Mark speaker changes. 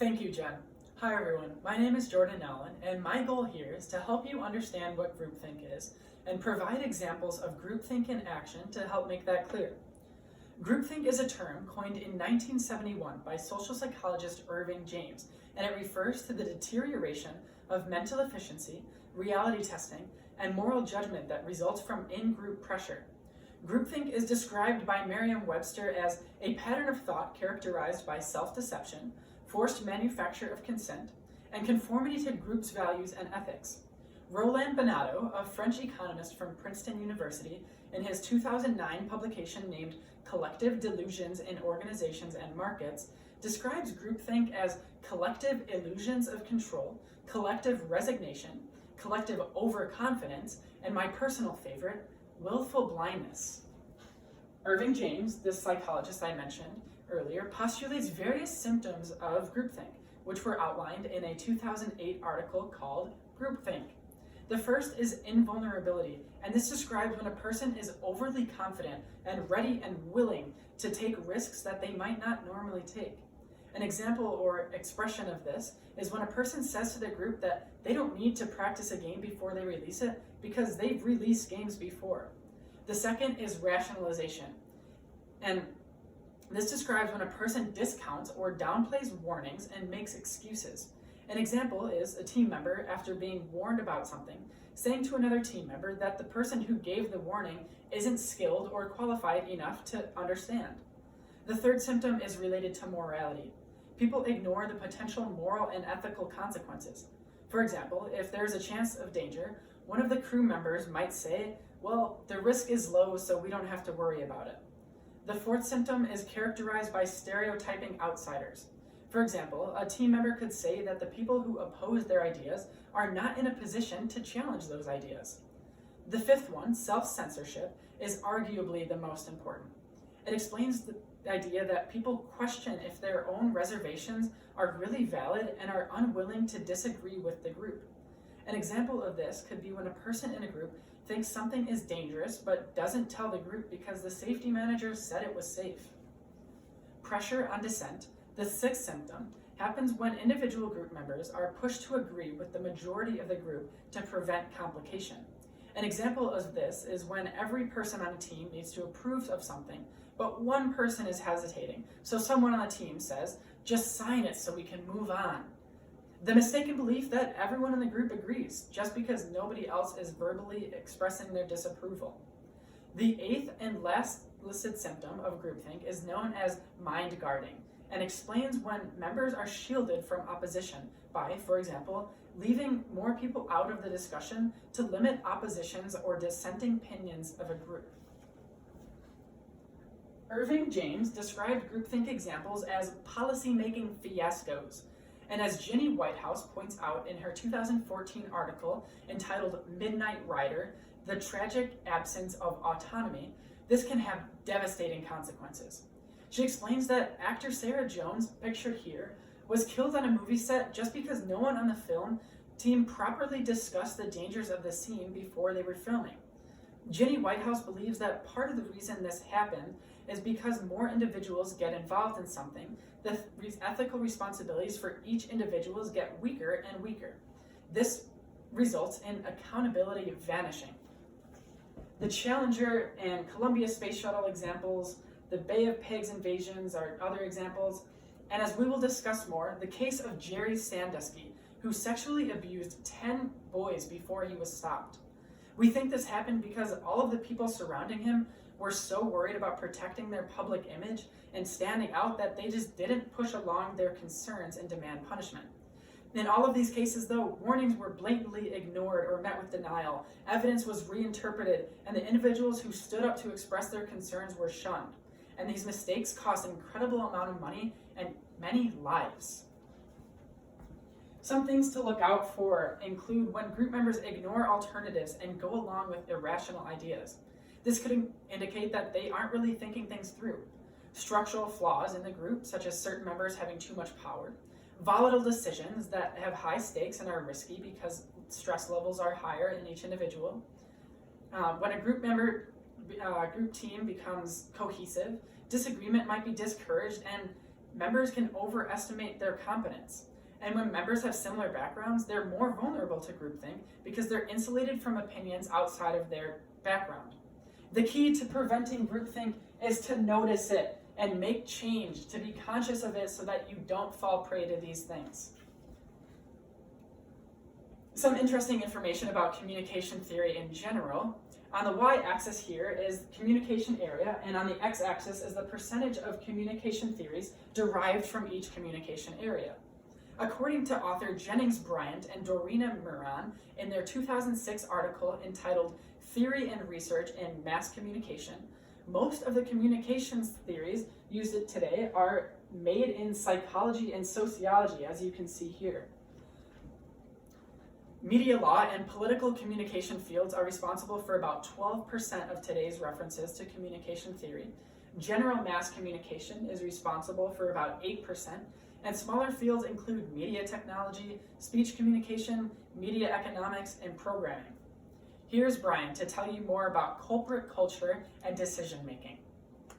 Speaker 1: Thank you, Jen. Hi everyone, my name is Jordan Allen, and my goal here is to help you understand what groupthink is and provide examples of groupthink in action to help make that clear. Groupthink is a term coined in 1971 by social psychologist Irving James, and it refers to the deterioration of mental efficiency, reality testing, and moral judgment that results from in-group pressure. Groupthink is described by Merriam-Webster as a pattern of thought characterized by self-deception, forced manufacture of consent, and conformity to groups' values and ethics. Roland Banato, a French economist from Princeton University, in his 2009 publication named Collective Delusions in Organizations and Markets, describes groupthink as collective illusions of control, collective resignation, collective overconfidence, and my personal favorite, willful blindness. Irving James, the psychologist I mentioned earlier, postulates various symptoms of groupthink, which were outlined in a 2008 article called Groupthink. The first is invulnerability, and this describes when a person is overly confident and ready and willing to take risks that they might not normally take. An example or expression of this is when a person says to the group that they don't need to practice a game before they release it because they've released games before. The second is rationalization, and this describes when a person discounts or downplays warnings and makes excuses. An example is a team member, after being warned about something, saying to another team member that the person who gave the warning isn't skilled or qualified enough to understand. The third symptom is related to morality. People ignore the potential moral and ethical consequences. For example, if there's a chance of danger, one of the crew members might say, well, the risk is low, so we don't have to worry about it. The fourth symptom is characterized by stereotyping outsiders. For example, a team member could say that the people who oppose their ideas are not in a position to challenge those ideas. The fifth one, self-censorship, is arguably the most important. It explains the idea that people question if their own reservations are really valid and are unwilling to disagree with the group. An example of this could be when a person in a group thinks something is dangerous but doesn't tell the group because the safety manager said it was safe. Pressure on dissent, the sixth symptom, happens when individual group members are pushed to agree with the majority of the group to prevent complication. An example of this is when every person on a team needs to approve of something, but one person is hesitating, so someone on the team says, just sign it so we can move on. The mistaken belief that everyone in the group agrees, just because nobody else is verbally expressing their disapproval. The eighth and last listed symptom of groupthink is known as mind guarding, and explains when members are shielded from opposition by, for example, leaving more people out of the discussion to limit oppositions or dissenting opinions of a group. Irving James described groupthink examples as policy-making fiascos, and as Ginny Whitehouse points out in her 2014 article entitled Midnight Rider, The Tragic Absence of Autonomy, this can have devastating consequences. She explains that actor Sarah Jones, pictured here, was killed on a movie set just because no one on the film team properly discussed the dangers of the scene before they were filming. Ginny Whitehouse believes that part of the reason this happened is because more individuals get involved in something, the ethical responsibilities for each individual get weaker and weaker. This results in accountability vanishing. The Challenger and Columbia Space Shuttle examples, the Bay of Pigs invasions are other examples, and as we will discuss more, the case of Jerry Sandusky, who sexually abused 10 boys before he was stopped. We think this happened because all of the people surrounding him were so worried about protecting their public image and standing out that they just didn't push along their concerns and demand punishment. In all of these cases, though, warnings were blatantly ignored or met with denial, evidence was reinterpreted, and the individuals who stood up to express their concerns were shunned. And these mistakes cost an incredible amount of money and many lives. Some things to look out for include when group members ignore alternatives and go along with irrational ideas. This could indicate that they aren't really thinking things through. Structural flaws in the group, such as certain members having too much power. Volatile decisions that have high stakes and are risky because stress levels are higher in each individual. When a group team becomes cohesive, disagreement might be discouraged, and members can overestimate their competence. And when members have similar backgrounds, they're more vulnerable to groupthink because they're insulated from opinions outside of their background. The key to preventing groupthink is to notice it and make change, to be conscious of it so that you don't fall prey to these things. Some interesting information about communication theory in general. On the y-axis here is communication area, and on the x-axis is the percentage of communication theories derived from each communication area. According to author Jennings Bryant and Dorina Moran in their 2006 article entitled Theory and Research in Mass Communication, most of the communications theories used today are made in psychology and sociology, as you can see here. Media law and political communication fields are responsible for about 12% of today's references to communication theory. General mass communication is responsible for about 8%, and smaller fields include media technology, speech communication, media economics, and programming. Here's Brian to tell you more about corporate culture and decision making.